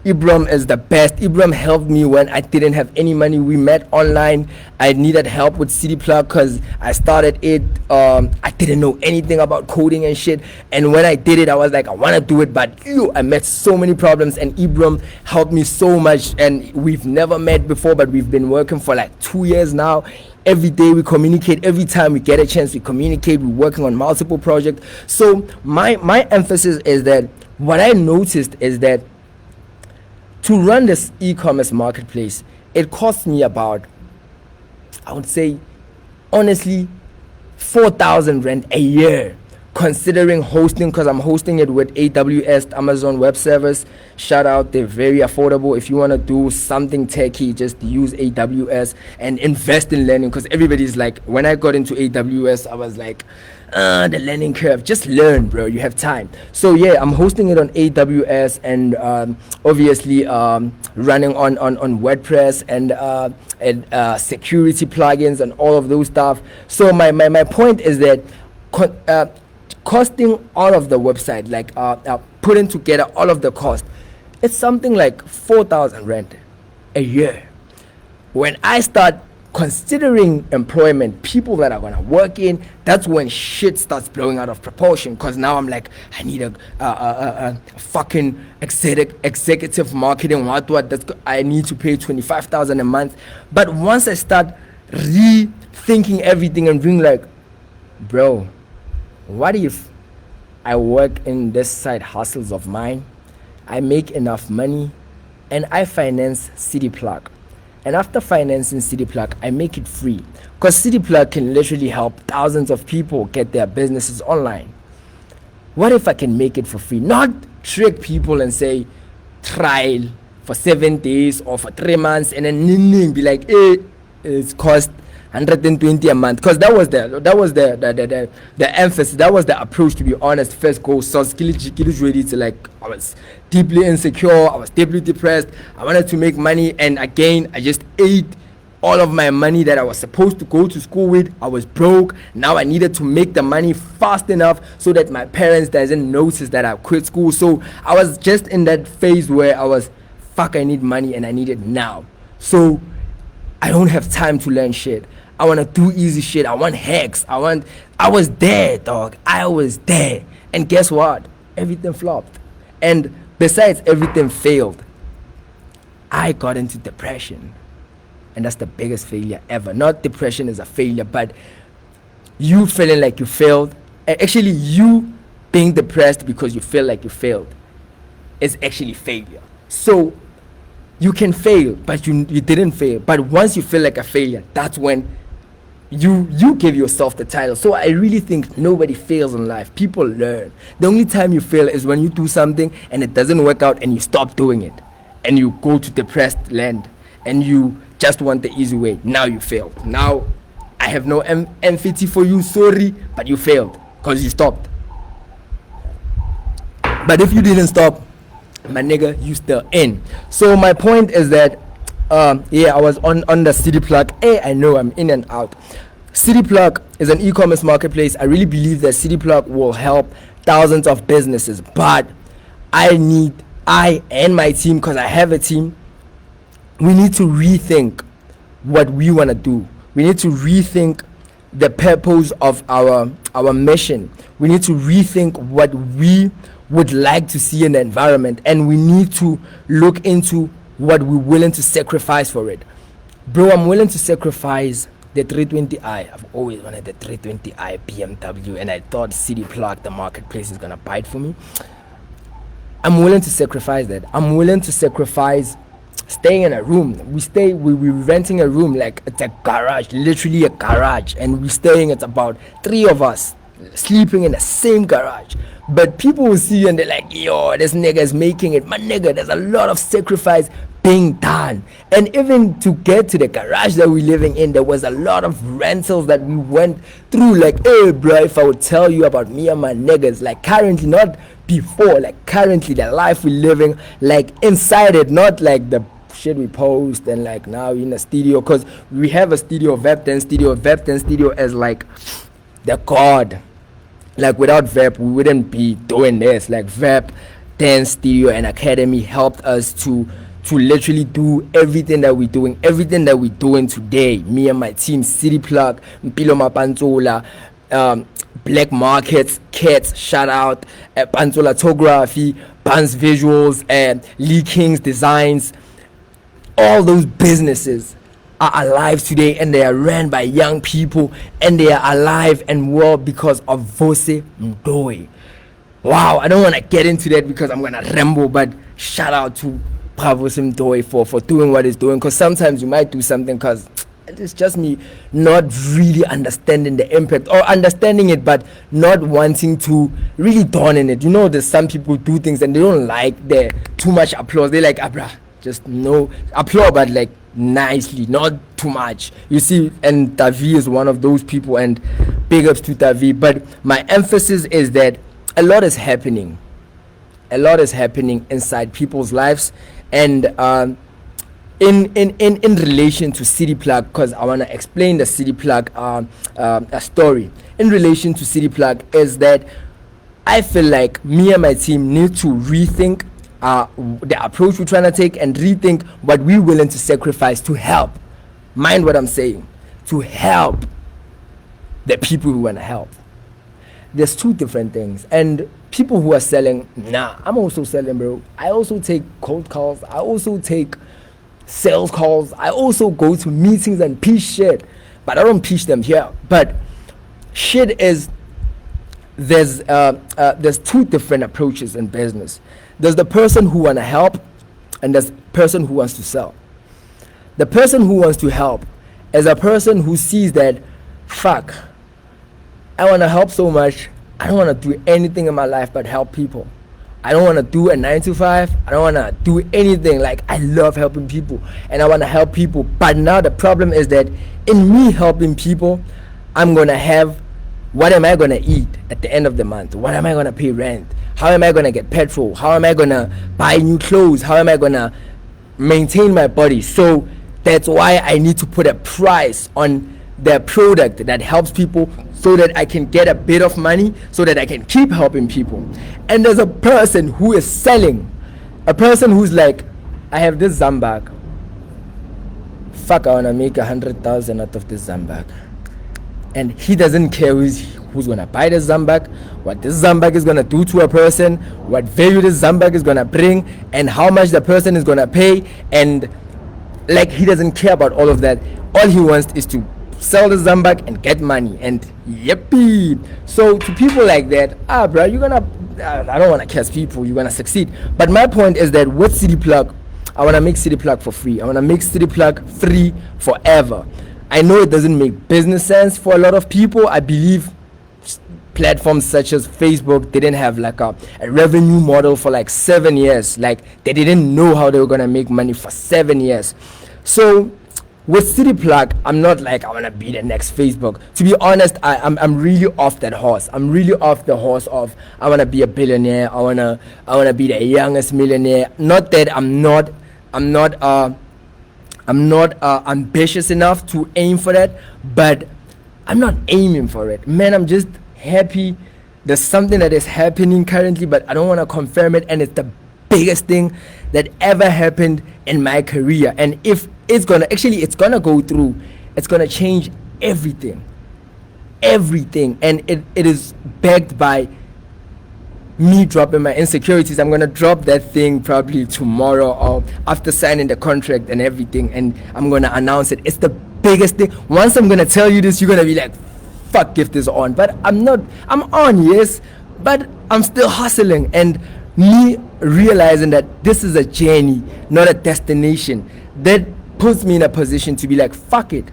Ibram is the best. Ibram helped me when I didn't have any money. We met online. I needed help with CityPlug because I started it. I didn't know anything about coding and shit. And when I did it, I was like, I want to do it. But I met so many problems. And Ibram helped me so much. And we've never met before, but we've been working for like 2 years now. Every day we communicate. Every time we get a chance, we communicate. We're working on multiple projects. So my emphasis is that what I noticed is that to run this e-commerce marketplace, it cost me about, I would say, honestly, 4,000 rand a year. considering hosting, because I'm hosting it with AWS, Amazon Web Service. Shout out, they're very affordable. If you want to do something techy, just use AWS and invest in learning, because everybody's like, when I got into AWS, I was like, the learning curve. Just learn, bro, you have time. So yeah, I'm hosting it on AWS, and obviously running on WordPress and security plugins and all of those stuff. So my point is that costing all of the website, like putting together all of the cost, it's something like 4,000 rand a year. When I start considering employment, people that are gonna work in, that's when shit starts blowing out of proportion. Because now I'm like, I need a fucking executive marketing, I need to pay 25,000 a month. But once I start rethinking everything and being like, bro, what if I work in this side hustles of mine, I make enough money, and I finance City Plug? And after financing City Plug, I make it free, because City Plug can literally help thousands of people get their businesses online. What if I can make it for free? Not trick people and say trial for 7 days or for 3 months, and then be like, it's cost 120 a month, because that was the emphasis, that was the approach, to be honest. First go, so ready to, like, I was deeply insecure, I was deeply depressed, I wanted to make money, and again I just ate all of my money that I was supposed to go to school with. I was broke. Now I needed to make the money fast enough so that my parents doesn't notice that I quit school. So I was just in that phase where I was, fuck, I need money and I need it now. So I don't have time to learn shit. I want to do easy shit. I want hacks. I was there, dog. I was there. And guess what? Everything flopped. And besides, everything failed. I got into depression. And that's the biggest failure ever. Not depression is a failure, but you feeling like you failed. And actually, you being depressed because you feel like you failed is actually failure. So you can fail, but you didn't fail. But once you feel like a failure, that's when you give yourself the title. So I really think nobody fails in life. People learn. The only time you fail is when you do something and it doesn't work out and you stop doing it. And you go to depressed land and you just want the easy way. Now you failed. Now I have no empathy for you, sorry, but you failed because you stopped. But if you didn't stop, my nigga, you still in. So my point is that I was on the City Plug. I know I'm in and out. City Plug is an e-commerce marketplace. I really believe that City Plug will help thousands of businesses, but I and my team, because I have a team, we need to rethink what we want to do. We need to rethink the purpose of our mission. We need to rethink what we would like to see in the environment, and we need to look into what we're willing to sacrifice for it. Bro, I'm willing to sacrifice the 320i. I've always wanted the 320i BMW, and I thought City Plug, the marketplace, is gonna buy it for me. I'm willing to sacrifice that. I'm willing to sacrifice staying in a room. We're renting a room, like it's a garage, literally a garage, and we're staying, it's about 3 of us sleeping in the same garage. But people will see you and they're like, yo, this nigga is making it. My nigga, there's a lot of sacrifice being done. And even to get to the garage that we're living in, there was a lot of rentals that we went through. Like, hey bro, if I would tell you about me and my niggas, like currently, not before, like currently, the life we're living, like inside it, not like the shit we post and like now in a studio, because we have a studio, Vep10 studio as like the god. Like without Vep, we wouldn't be doing this. Like Vep10 studio and academy helped us to literally do everything that we're doing today. Me and my team, City Plug, Mpilo Mapanzola, Black Markets, Cats, shout out, Panzola Photography, Pans Visuals, and Lee King's Designs. All those businesses are alive today, and they are run by young people, and they are alive and well because of Vose Mdoe. Wow, I don't want to get into that because I'm gonna ramble, but shout out to Vose Mdoe for doing what he's doing, because sometimes you might do something because it's just me not really understanding the impact, or understanding it but not wanting to really dawn in it. You know, there's some people do things and they don't like the too much applause. They're like, bruh, just no applause, but like nicely, not too much, you see. And Tavi is one of those people, and big ups to Tavi. But my emphasis is that a lot is happening inside people's lives, and in relation to City Plug, because I want to explain the City Plug a story. In relation to City Plug is that I feel like me and my team need to rethink the approach we're trying to take, and rethink what we're willing to sacrifice to help. Mind what I'm saying, to help the people who want to help. There's two different things. And people who are selling, I'm also selling, bro. I also take cold calls. I also take sales calls. I also go to meetings and pitch shit, but I don't pitch them here. But shit is, there's two different approaches in business. There's the person who want to help, and there's the person who wants to sell. The person who wants to help is a person who sees that, fuck, I want to help so much. I don't want to do anything in my life but help people. I don't want to do a 9 to 5. I don't want to do anything. Like, I love helping people and I want to help people. But now the problem is that in me helping people, I'm going to have, what am I going to eat at the end of the month? What am I going to pay rent? How am I going to get petrol? How am I going to buy new clothes? How am I going to maintain my body? So that's why I need to put a price on the product that helps people, so that I can get a bit of money, so that I can keep helping people. And there's a person who is selling, a person who's like, I have this Zambag. Fuck, I wanna make 100,000 out of this Zambag. And he doesn't care who's gonna buy this Zambag, what this Zambag is gonna do to a person, what value this Zambag is gonna bring, and how much the person is gonna pay. And like, he doesn't care about all of that. All he wants is to sell the Zambag and get money, and yippee. So to people like that, bro, you're gonna, I don't want to curse people, you're gonna succeed. But my point is that with City Plug, I want to make City Plug for free. I want to make City Plug free forever. I know it doesn't make business sense for a lot of people. I believe platforms such as Facebook didn't have like a revenue model for like 7 years. Like, they didn't know how they were gonna make money for 7 years. So with City Plug, I'm not like, I want to be the next Facebook. To be honest, I'm really off that horse. I'm really off the horse of, I want to be a billionaire. I want to be the youngest millionaire. Not that I'm not ambitious enough to aim for that, but I'm not aiming for it. Man, I'm just happy. There's something that is happening currently, but I don't want to confirm it. And it's the biggest thing that ever happened in my career. And if it's gonna go through, it's gonna change everything. And it is backed by me dropping my insecurities. I'm gonna drop that thing probably tomorrow or after signing the contract and everything, and I'm gonna announce it. It's the biggest thing. Once I'm gonna tell you this, you're gonna be like, fuck, if this on. But I'm on, yes, but I'm still hustling. And me realizing that this is a journey, not a destination, that puts me in a position to be like, fuck it,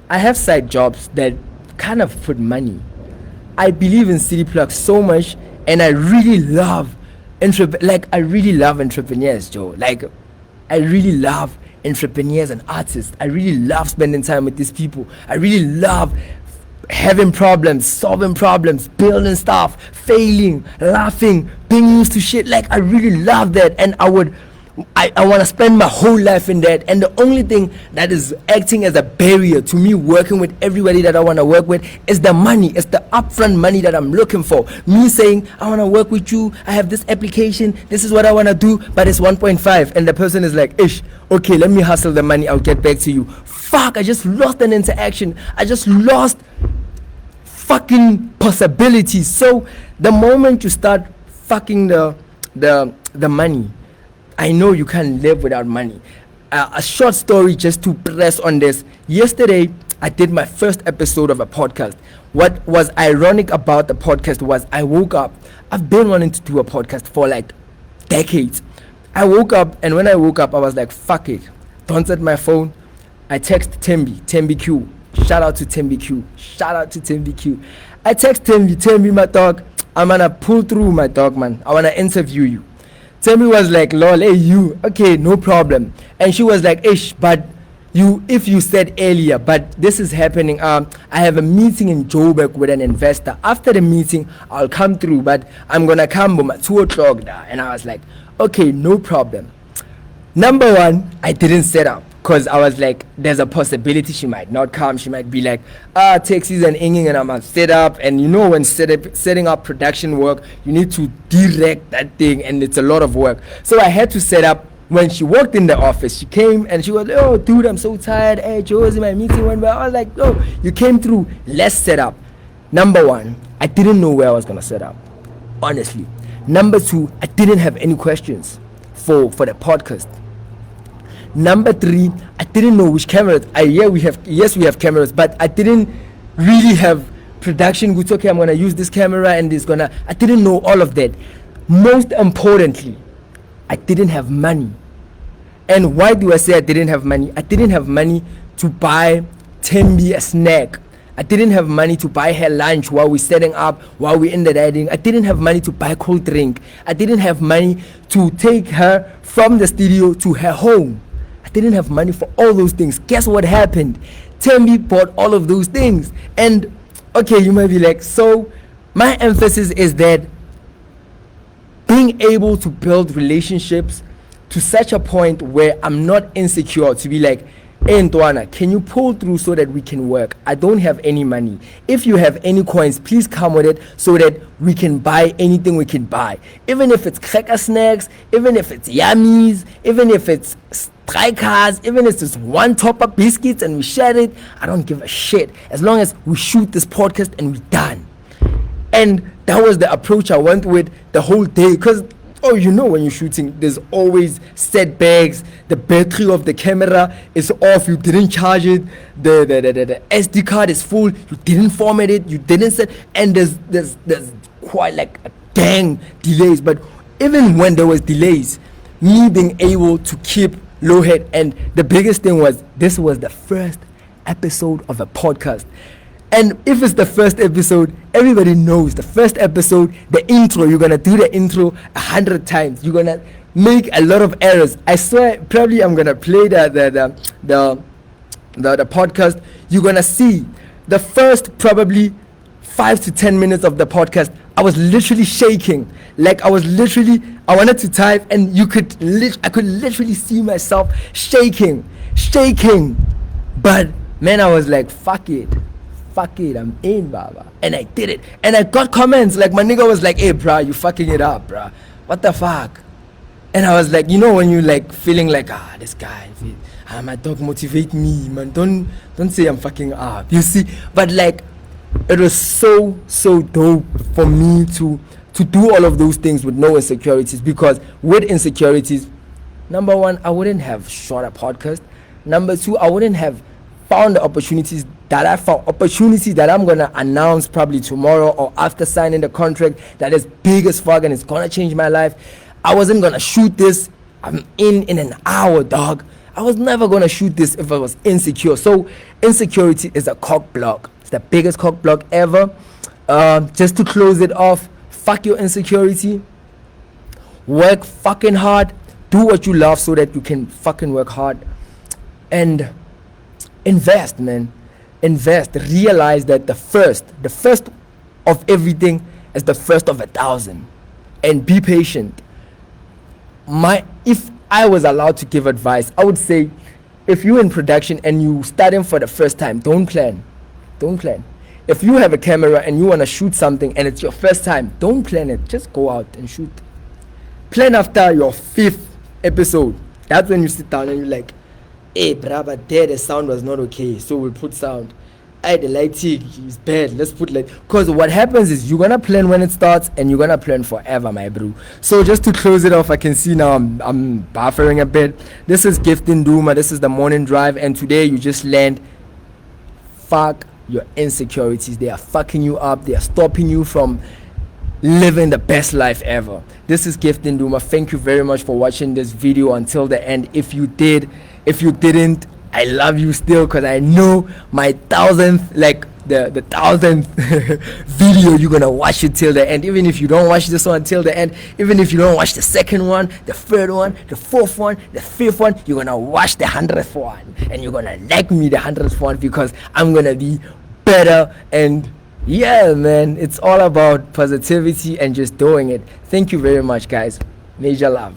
I have side jobs that kind of put money. I believe in City Plug so much, and I really love entrepreneurs, Joe. Like, I really love entrepreneurs and artists. I really love spending time with these people. I really love having problems, solving problems, building stuff, failing, laughing, being used to shit. Like, I really love that, and I want to spend my whole life in that. And the only thing that is acting as a barrier to me working with everybody that I want to work with is the money. It's the upfront money that I'm looking for. Me saying, I want to work with you, I have this application, this is what I want to do, but it's 1.5, and the person is like, ish, okay, let me hustle the money, I'll get back to you. Fuck, I just lost an interaction. I just lost fucking possibilities. So the moment you start fucking the money, I know you can't live without money. A short story just to press on this. Yesterday, I did my first episode of a podcast. What was ironic about the podcast was I woke up. I've been wanting to do a podcast for like decades. I woke up, and when I woke up, I was like, fuck it. Don't set my phone. I text Tembi Q. Shout out to Tembi Q. I text Tembi, my dog, I'm gonna pull through, my dog, man. I wanna interview you. Tembi was like, lol, hey, you, okay, no problem. And she was like, ish, but if you said earlier, but this is happening. I have a meeting in Joburg with an investor. After the meeting, I'll come through, but I'm gonna come at 2 o'clock now. And I was like, okay, no problem. Number one, I didn't set up because I was like, there's a possibility she might not come. She might be like, taxis and inging, and I'm gonna set up. And you know, when setting up production work, you need to direct that thing, and it's a lot of work. So I had to set up. When she walked in the office, she came and she was like, oh, dude, I'm so tired. Hey, Josie, my meeting went well. I was like, no, you came through. Let's set up. Number one, I didn't know where I was gonna set up, honestly. Number two, I didn't have any questions for the podcast. Number three, I didn't know which cameras. We have cameras, but I didn't really have production goods. Okay, I'm gonna use this camera and I didn't know all of that. Most importantly, I didn't have money. And why do I say I didn't have money? I didn't have money to buy Tembi a snack. I didn't have money to buy her lunch while we're setting up, while we're in the riding. I didn't have money to buy a cold drink. I didn't have money to take her from the studio to her home. I didn't have money for all those things. Guess what happened? Tembi bought all of those things. And okay, you might be like, so my emphasis is that being able to build relationships to such a point where I'm not insecure to be like, hey Ntwana, can you pull through so that we can work? I don't have any money. If you have any coins, please come with it so that we can buy anything we can buy. Even if it's cracker snacks, even if it's yummies, even if it's strikers, even if it's just one topper biscuits and we share it, I don't give a shit. As long as we shoot this podcast and we're done. And that was the approach I went with the whole day, because when you're shooting, there's always setbacks. The battery of the camera is off, you didn't charge it, the SD card is full, you didn't format it, you didn't set, and there's quite like a dang delays. But even when there was delays, me being able to keep low head, and the biggest thing was, this was the first episode of a podcast. And if it's the first episode, everybody knows the first episode, the intro, you're gonna do the intro 100 times. You're gonna make a lot of errors. I swear, probably I'm gonna play the podcast. You're gonna see the first probably 5 to 10 minutes of the podcast. I was literally shaking. Like I wanted to type, and I could literally see myself shaking. But man, I was like, fuck it, I'm in, baba. And I did it. And I got comments, like my nigga was like, hey bro, you fucking it up, bro. What the fuck? And I was like, when you like feeling like, this guy, my dog motivate me, man. Don't say I'm fucking up. You see? But like, it was so dope for me to do all of those things with no insecurities, because with insecurities, number one, I wouldn't have shot a podcast. Number two, I wouldn't have found the opportunities that I found, opportunities that I'm gonna announce probably tomorrow or after signing the contract, that is big as fuck and it's gonna change my life. I wasn't gonna shoot this. I'm in an hour, dog. I was never gonna shoot this if I was insecure. So insecurity is a cock block. It's the biggest cock block ever. Just to close it off, fuck your insecurity. Work fucking hard. Do what you love so that you can fucking work hard. And invest, man. Invest. Realize that the first of everything is the first of 1,000. And be patient. If I was allowed to give advice, I would say, if you're in production and you starting for the first time, don't plan. If you have a camera and you want to shoot something and it's your first time, don't plan it. Just go out and shoot. Plan after your 5th episode. That's when you sit down and you're like, hey bruh, but there the sound was not okay, so we'll put sound. The lighting is bad, let's put light. Because what happens is, you're gonna plan when it starts and you're gonna plan forever, my bro. So just to close it off, I can see now I'm buffering a bit. This is Gifting Duma, this is the morning drive, and today you just learned, fuck your insecurities. They are fucking you up, they are stopping you from living the best life ever. This is Gifting Duma. Thank you very much for watching this video until the end. If you didn't, I love you still, because I know my thousandth, like the thousandth video, you're gonna watch it till the end. Even if you don't watch this one till the end, even if you don't watch the second one, the third one, the fourth one, the fifth one, you're gonna watch the 100th one, and you're gonna like me the 100th one, because I'm gonna be better. And yeah, man, it's all about positivity and just doing it. Thank you very much, guys. Major love.